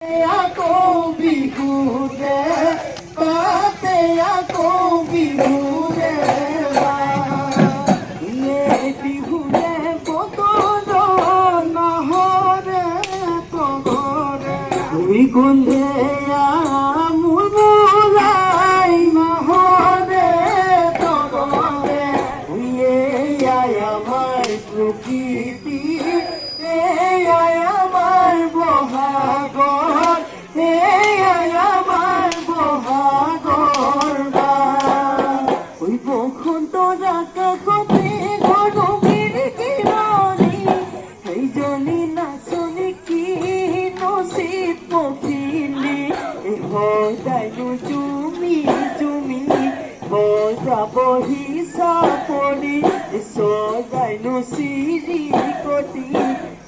আকৌ বিহুৰে পাতে আকৌ বিহুৰে বিহুৰে বতৰ নাহৰে তগৰে দুই গন্ধে মোৰ বোলাই নাহৰে তগৰে আমাৰ প্ৰকৃতি আমাৰ বহাগৰ আমাৰ বহাগৰ ওই বসন্ত আকাশতে গৰমীৰ কিৰণি সেইজনী নাচনী কি নচিত পখিলি সদায়নো চুমি চুমি বজাবহি চাপৰি সদায়নো চিৰিকটি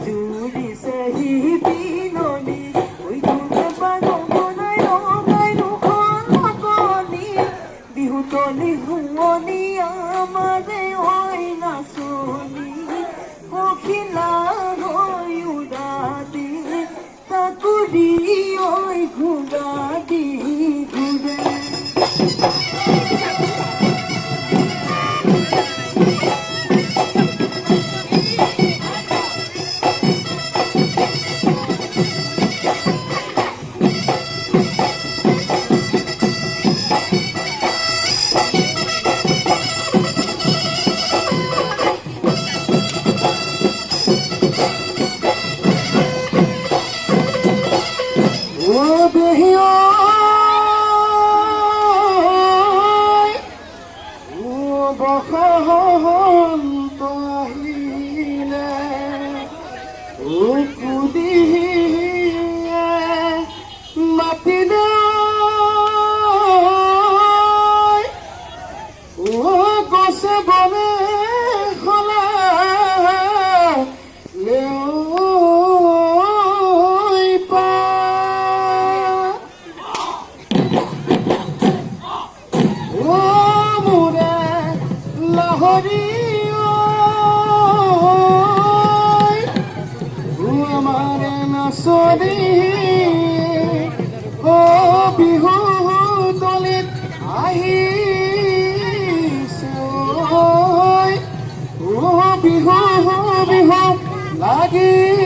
জুৰিছে সি বিননি ওই ধুনে পাগল বনাই ৰঙাই দুখন নাকনি বিহুতলি শুৱনি আমাৰে ঐ নাচনি পখিলা হৈ উৰা দি তাকো দি ঐ ঘূৰা দি ঘূৰে বসন্ত আহিলে কুদিয়ে মাতিলে গছে বনে আমাৰে নাচনি ও বিহু দলিত আহিছে ও বিহু বিহু লাগিছে